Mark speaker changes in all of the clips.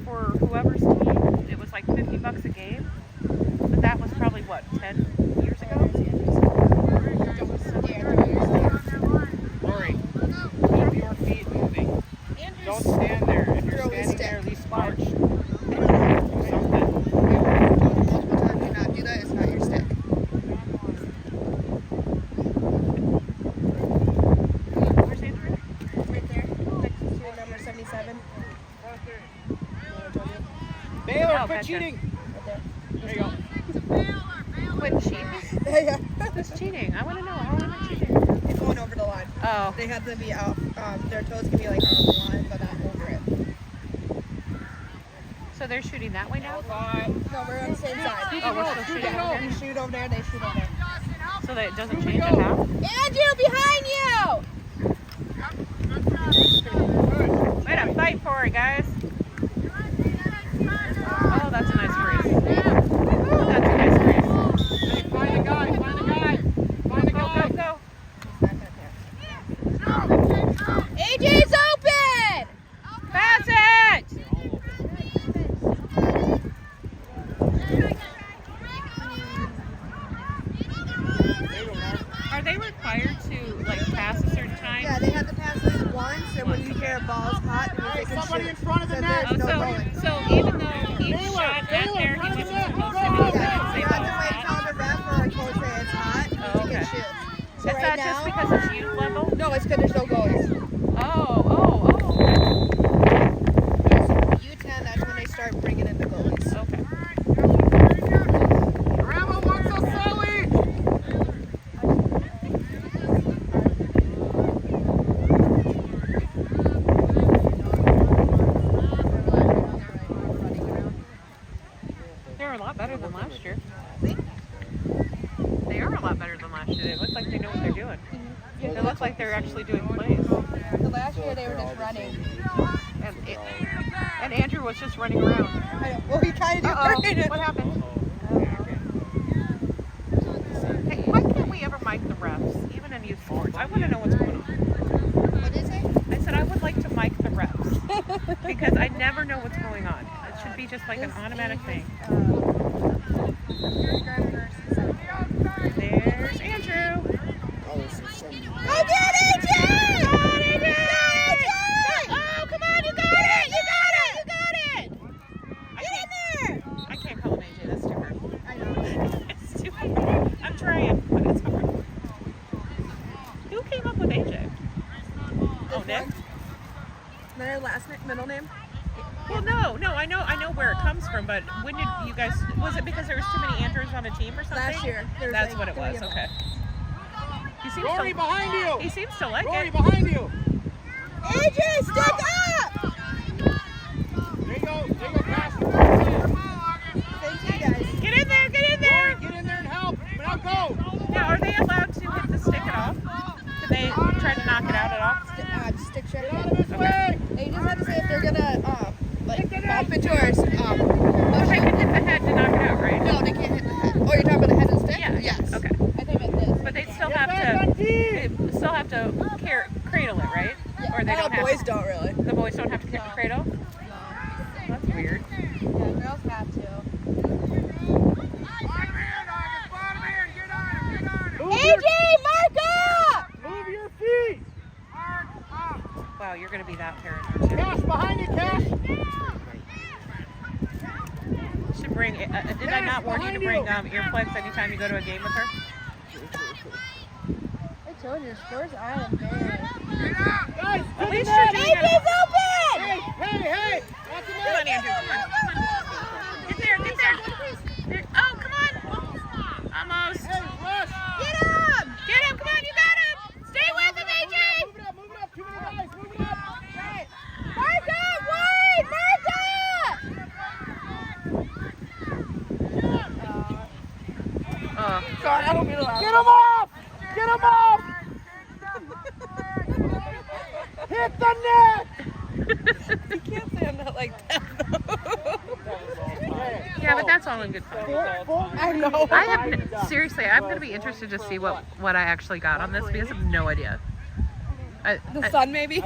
Speaker 1: for whoever's team, it was like $50 a game. But that was probably, what, 10 years ago?
Speaker 2: Lori, keep your feet moving. Don't stand there. If you're standing there, at least march. Do something.
Speaker 3: Multiple times do not do that. It's not your stick.
Speaker 1: Where's Andrew?
Speaker 3: Right there. Next to number 77.
Speaker 2: Baylor,
Speaker 1: Oh,
Speaker 2: quit
Speaker 1: gotcha.
Speaker 2: cheating.
Speaker 3: Right there.
Speaker 2: There you go.
Speaker 1: Quit cheating.
Speaker 3: Yeah.
Speaker 1: Who's cheating? I want to know. How am I cheating?
Speaker 3: It's going over the line.
Speaker 1: Oh.
Speaker 3: They have to be out. Their toes can be like on the line, but not over it.
Speaker 1: So they're shooting that way now?
Speaker 3: No, we're on the same side.
Speaker 1: Oh, we're still shooting over
Speaker 3: You
Speaker 1: there?
Speaker 3: shoot over there, they shoot over there.
Speaker 1: So that it doesn't change at half?
Speaker 3: Andrew, behind you!
Speaker 1: Way to fight for it, guys. Oh, that's a nice freeze. That's a nice freeze.
Speaker 2: Hey, find the guy. Find the guy. Find the guy.
Speaker 1: Go.
Speaker 3: AJ's open!
Speaker 1: Pass it! Are they required to, like, pass a certain time?
Speaker 3: Yeah, they have to pass this once, and when you hear a ball's hot, they can
Speaker 2: Somebody
Speaker 3: shoot.
Speaker 2: in front of the
Speaker 3: So
Speaker 2: net.
Speaker 3: there's
Speaker 1: Oh,
Speaker 3: no going.
Speaker 1: so even though he shot at there, he wasn't supposed to be
Speaker 3: Yeah, you have to wait till the ref or a coach say it's hot, and
Speaker 1: Oh,
Speaker 3: you can
Speaker 1: okay.
Speaker 3: shoot. So
Speaker 1: Is
Speaker 3: right
Speaker 1: that
Speaker 3: now,
Speaker 1: just because it's youth level?
Speaker 3: no, it's because there's no goalies.
Speaker 1: Oh.
Speaker 3: U10, that's when they start bringing in the goalies.
Speaker 1: Okay.
Speaker 2: Grandma wants a Sully.
Speaker 1: They're a lot better than last year. They are a lot better than last year. They look like they know what they're doing. They look like they're actually doing plays.
Speaker 3: The last year they were just running.
Speaker 1: And Andrew was just running around.
Speaker 3: Well, he kind of did.
Speaker 1: What happened? Hey, why can't we ever mic the refs, even in youth sports? I want to know what's going on.
Speaker 3: What is it?
Speaker 1: I said I would like to mic the refs because I never know what's going on. It should be just like an automatic thing. There's Andrew.
Speaker 3: Go get AJ!
Speaker 1: Oh, come on, you got it!
Speaker 3: Get in there!
Speaker 1: I can't call him AJ, that's too hard.
Speaker 3: I know.
Speaker 1: It's too hard. I'm trying, but it's hard. Who came up with AJ? Oh, Nick?
Speaker 3: Their last name, middle name?
Speaker 1: Well, no, I know where it comes from, but when did you guys, was it because there was too many Andrews on a team or something?
Speaker 3: Last year. There was
Speaker 1: That's
Speaker 3: like
Speaker 1: what it
Speaker 3: 3
Speaker 1: was,
Speaker 3: of them.
Speaker 1: okay. He seems
Speaker 2: Rory, behind you.
Speaker 1: He seems to like
Speaker 2: Rory,
Speaker 1: it.
Speaker 2: behind you.
Speaker 3: AJ, stick up!
Speaker 2: There you go. Pass.
Speaker 3: Thank you, guys.
Speaker 1: Get in there!
Speaker 2: Rory, get in there and help. Now go.
Speaker 1: Now, are they allowed to hit the stick at all? Can they try to knock it out at all?
Speaker 3: Stick shift.
Speaker 2: Get out of his way.
Speaker 3: They just have to say if they're gonna, bump into our,
Speaker 1: Well, they can hit the head to knock it out, right?
Speaker 3: No, they can't hit the head. Oh, you're talking about the head of the stick?
Speaker 1: Yeah.
Speaker 3: Yes.
Speaker 1: Okay.
Speaker 3: I think it's this.
Speaker 1: But they still
Speaker 2: Get
Speaker 1: have
Speaker 2: back
Speaker 1: to,
Speaker 2: on team.
Speaker 1: they still have to cradle it, right?
Speaker 3: Yeah.
Speaker 1: Or they don't have
Speaker 3: boys
Speaker 1: to.
Speaker 3: don't really.
Speaker 1: The boys don't have to
Speaker 3: No.
Speaker 1: cradle?
Speaker 3: No.
Speaker 1: That's weird.
Speaker 3: Yeah, girls have to. AJ, mark up!
Speaker 2: Move your feet.
Speaker 1: Wow, you're going to be that parent, aren't you?
Speaker 2: Cash, behind you, Cash.
Speaker 1: Should bring. Did I not warn you to bring earplugs anytime you go to a game with her?
Speaker 3: I told you, scores I am big.
Speaker 2: Guys,
Speaker 1: At least
Speaker 2: net.
Speaker 1: you're doing it.
Speaker 3: AJ's open!
Speaker 2: Hey. That's the
Speaker 1: Come
Speaker 2: net.
Speaker 1: on, Andrew. Come on. Get there. Oh, come on. Almost.
Speaker 2: Hey, rush.
Speaker 3: Get him!
Speaker 1: Get him. Come on, you got him. Stay with him, AJ.
Speaker 2: Move it up. Too many guys. Move it up.
Speaker 3: Mark up, Wade! Mark up! God, I don't mean to laugh.
Speaker 2: Get him off. Hit the net.
Speaker 3: You can't say I'm not like that, though.
Speaker 1: Yeah, but that's all in good fun.
Speaker 3: I know.
Speaker 1: Seriously, I'm going to be interested to see what I actually got on this because I have no idea.
Speaker 3: The sun, maybe.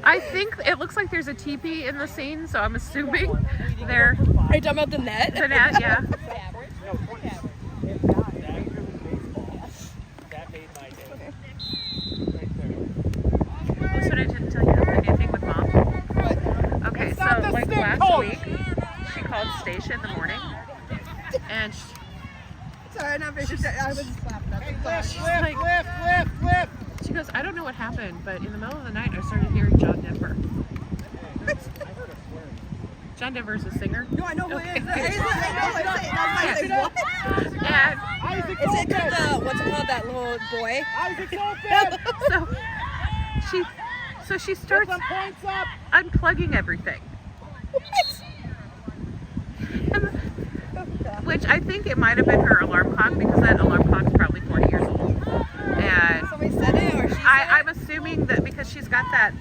Speaker 1: I think it looks like there's a teepee in the scene, so I'm assuming they're.
Speaker 3: Are you talking about the net?
Speaker 1: The net, yeah. So I didn't tell you anything with Mom. Okay, so like last week, she called Stacia in the morning, and
Speaker 3: Sorry, not very sure. I was just slapped.
Speaker 1: Flip. She goes, I don't know what happened, but in the middle of the night, I started hearing John Denver. John Denver's a singer.
Speaker 3: No, I know who it is.
Speaker 1: Okay.
Speaker 3: I know.
Speaker 1: And
Speaker 3: is it the, what's it called, that little boy?
Speaker 1: so she starts unplugging everything. Which I think it might have been her alarm clock, because that alarm clock is probably 40 years old. And
Speaker 3: somebody said it, or she said
Speaker 1: I'm assuming that because she's got that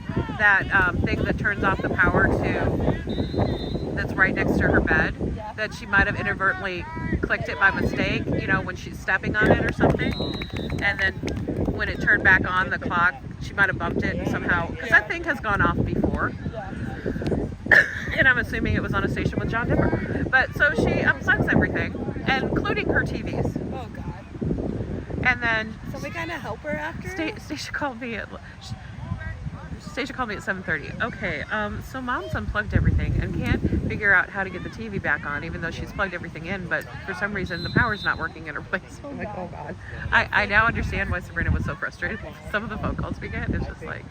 Speaker 1: thing that turns off the power that's right next to her bed, that she might have inadvertently clicked it by mistake, when she's stepping on it or something. And then when it turned back on, the clock, she might have bumped it somehow, because that thing has gone off before. And I'm assuming it was on a station with John Denver. But so she unplugs everything, including her TVs.
Speaker 3: Oh, God.
Speaker 1: And then
Speaker 3: Somebody kind of help her after?
Speaker 1: Stacia called me at 7:30. Okay, so Mom's unplugged everything and can't figure out how to get the TV back on, even though she's plugged everything in, but for some reason the power's not working in her place. I'm like, oh God. I now understand why Sabrina was so frustrated. Some of the phone calls we get, it's just like,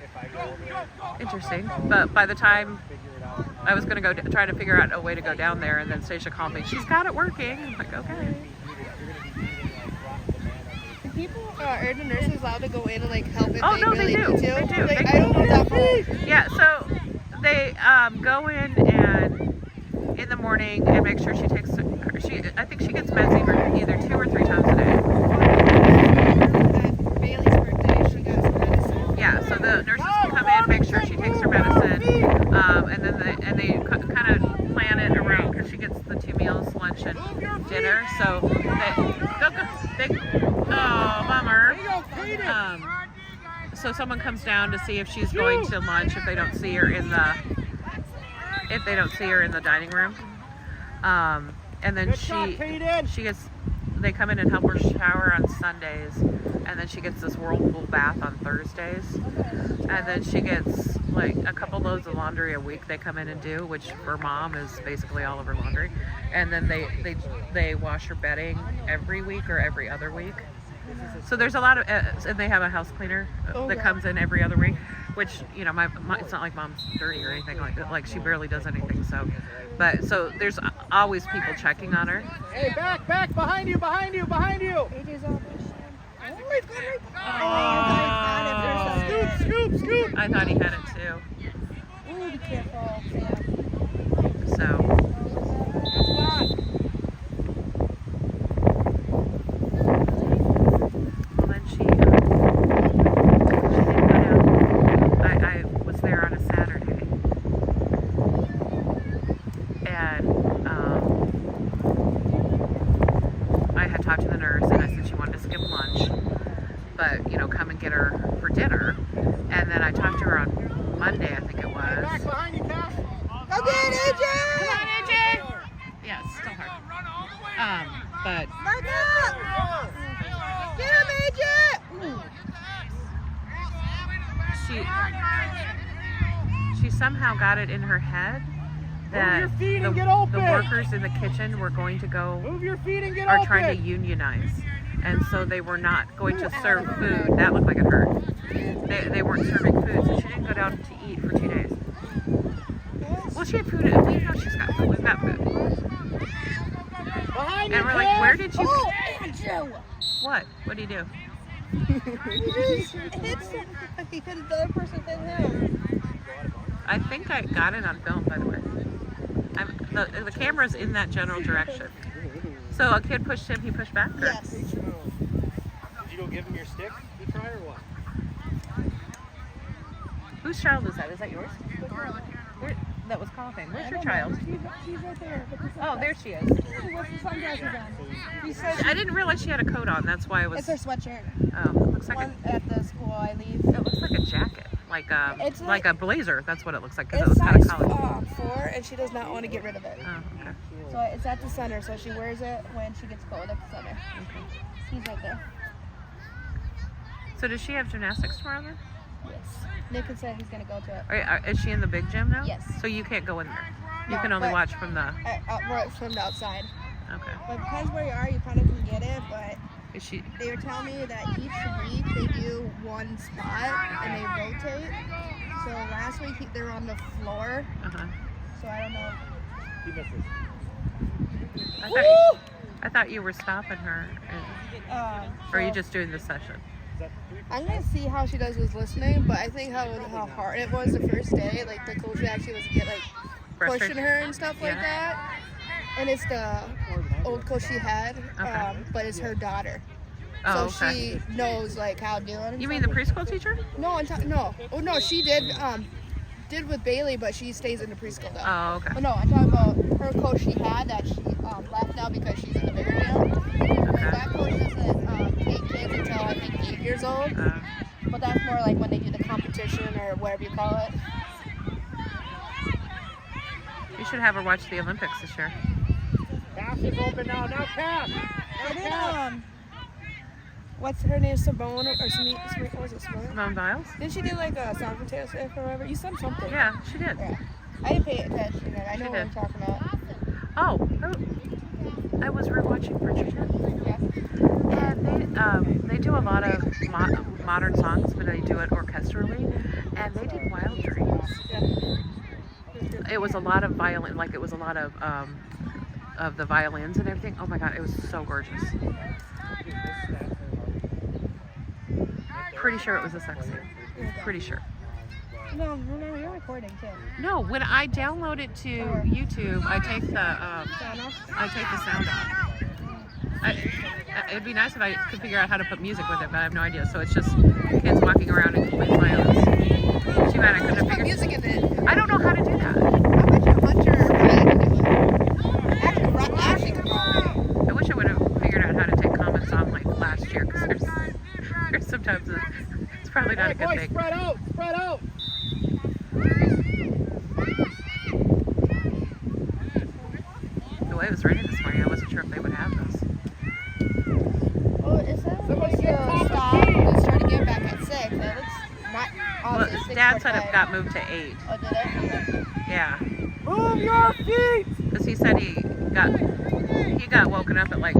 Speaker 1: interesting. But by the time I was going to go try to figure out a way to go down there, and then Stacia called me, she's got it working. I'm like, okay.
Speaker 3: People are the nurses allowed to go in and help if
Speaker 1: Oh,
Speaker 3: they
Speaker 1: no,
Speaker 3: really
Speaker 1: they do.
Speaker 3: need to?
Speaker 1: They do.
Speaker 3: I don't know that part.
Speaker 1: Yeah, so they go in and in the morning and make sure she takes I think she gets meds either 2 or 3 times a day.
Speaker 3: At Bailey's birthday, she got some medicine.
Speaker 1: Yeah, so the nurses can come in, make sure she takes her medicine, and then they kind of plan it around, because she gets the 2 meals, lunch and dinner. So oh, bummer. So someone comes down to see if she's going to lunch if they don't see her in the dining room. And then they come in and help her shower on Sundays, and then she gets this whirlpool bath on Thursdays, and then she gets like a couple loads of laundry a week they come in and do, which for Mom is basically all of her laundry. And then they wash her bedding every week or every other week. So there's a lot of, and they have a house cleaner that comes in every other week, which, it's not like Mom's dirty or anything like that. Like, she barely does anything. So there's always people checking on her.
Speaker 2: Hey, back, behind you.
Speaker 3: AJ's on
Speaker 2: Scoop.
Speaker 1: I thought he had it too.
Speaker 3: Ooh, be careful.
Speaker 1: So. Then she did go down. I was there on a Saturday, and I had talked to the nurse, and I said she wanted to skip lunch, but come and get her for dinner. And then I talked to her on Monday, I think it was.
Speaker 2: Back behind you, Cass.
Speaker 3: Go get it, AJ!
Speaker 1: Come on, AJ! Yeah, it's still hard. But
Speaker 3: Back up! Get him, AJ!
Speaker 1: she somehow got it in her head that
Speaker 2: Move your feet and get
Speaker 1: the
Speaker 2: open.
Speaker 1: workers in the kitchen were going to go,
Speaker 2: Move your feet and get
Speaker 1: are
Speaker 2: open.
Speaker 1: trying to unionize. And so they were not going to serve food. That looked like it hurt. They weren't serving food, so she didn't go down to eat for 2 days. Well, she had food. We know she's got food. We've got food.
Speaker 2: Behind
Speaker 1: And
Speaker 2: you,
Speaker 1: we're like,
Speaker 2: Cass.
Speaker 1: where did you...
Speaker 3: Oh, Andrew!
Speaker 1: What? What do you do?
Speaker 3: He could have the other person hit him.
Speaker 1: I think I got it on film, by the way. The camera's in that general direction. So a kid pushed him, he pushed back? Or?
Speaker 3: Yes.
Speaker 2: Did you go give him your stick to try or what?
Speaker 1: Whose child is that? Is that yours? that was coughing. Where's your child?
Speaker 3: She's right there.
Speaker 1: Oh, there she is.
Speaker 3: She wants the sunglasses on. She said
Speaker 1: I didn't realize she had a coat on. That's why I was.
Speaker 3: it's her sweatshirt.
Speaker 1: Oh, looks like
Speaker 3: One at the school I leave.
Speaker 1: it looks like a jacket,
Speaker 3: It's
Speaker 1: like a blazer. That's what it looks like because
Speaker 3: It's
Speaker 1: it was kind
Speaker 3: size
Speaker 1: of college.
Speaker 3: 4, and she does not want to get rid of it.
Speaker 1: Oh, okay.
Speaker 3: So it's at the center, so she wears it when she gets cold at the center.
Speaker 1: Okay.
Speaker 3: He's right there.
Speaker 1: So does she have gymnastics tomorrow then?
Speaker 3: Yes. Nick had said he's gonna go to it.
Speaker 1: Is she in the big gym now?
Speaker 3: Yes.
Speaker 1: So you can't go in there. You
Speaker 3: No,
Speaker 1: can only
Speaker 3: but-
Speaker 1: watch from the.
Speaker 3: Right from the outside.
Speaker 1: Okay.
Speaker 3: But depends where you are, you kind of can get it. But
Speaker 1: Is she?
Speaker 3: they were telling me that each week they do one spot and they rotate. So last week they were on the floor.
Speaker 1: Uh-huh.
Speaker 3: So I don't know.
Speaker 2: He misses.
Speaker 1: I thought you were stopping her. Or are you just doing the session?
Speaker 3: I'm gonna see how she does with listening, but I think how hard it was the first day. Like the coach actually was pushing
Speaker 1: Frustrated?
Speaker 3: her and stuff like
Speaker 1: Yeah.
Speaker 3: that. And it's the old coach she had,
Speaker 1: Okay.
Speaker 3: but it's her daughter.
Speaker 1: Oh,
Speaker 3: So
Speaker 1: okay.
Speaker 3: she knows like how to do it. and
Speaker 1: You
Speaker 3: stuff.
Speaker 1: mean the preschool teacher?
Speaker 3: No, no. Oh no, she did with Bailey, but she stays in the preschool though.
Speaker 1: Oh, okay.
Speaker 3: But no, I'm talking about her coach she had that she left now because she's in the bigger gym. That coach doesn't take kids until I think 8 years old. But that's more like when they do the competition or whatever you call it.
Speaker 1: You should have her watch the Olympics this year.
Speaker 2: Pass is open now. Now pass.
Speaker 3: Didn't what's her name? Simone or Simone? Was it Simone?
Speaker 1: Simone Biles?
Speaker 3: Didn't she do like a song contest or whatever? You said something.
Speaker 1: Yeah, she did.
Speaker 3: Yeah. I didn't pay attention. I know
Speaker 1: She
Speaker 3: what I'm
Speaker 1: did.
Speaker 3: talking about.
Speaker 1: Oh, I was rewatching Virginia,
Speaker 3: Yeah.
Speaker 1: and they do a lot of modern songs, but they do it orchestrally, and they did Wild Dreams.
Speaker 3: Yeah.
Speaker 1: It was a lot of violin, like it was a lot of the violins and everything. Oh my God, it was so gorgeous. Pretty sure it was a sex scene. Pretty sure.
Speaker 3: No, you're recording too.
Speaker 1: No, when I download it to YouTube, I take the sound off. It'd be nice if I could figure out how to put music with it, but I have no idea. So it's just kids walking around in complete silence. Too bad I couldn't have
Speaker 3: Put
Speaker 1: figured.
Speaker 3: music in it.
Speaker 1: I don't know how to do that.
Speaker 3: I bet you Hunter or Brad can do it. Actually could probably.
Speaker 1: I wish I would have figured out how to take comments on like last year, because there's sometimes it's probably not a good
Speaker 2: Boys,
Speaker 1: thing.
Speaker 2: spread out. Spread out.
Speaker 1: The way it was raining this morning, I wasn't sure if they would have this.
Speaker 3: Oh, is that
Speaker 2: Somebody
Speaker 3: supposed
Speaker 2: get
Speaker 3: to
Speaker 2: off the
Speaker 3: stop
Speaker 2: tee.
Speaker 3: and start again back at 6? That looks not
Speaker 1: Well,
Speaker 3: obviously
Speaker 1: Dad said
Speaker 3: 6:45.
Speaker 1: it got moved to 8.
Speaker 3: Oh, did it?
Speaker 1: Yeah,
Speaker 2: Move your feet.
Speaker 1: because he said he got woken up at like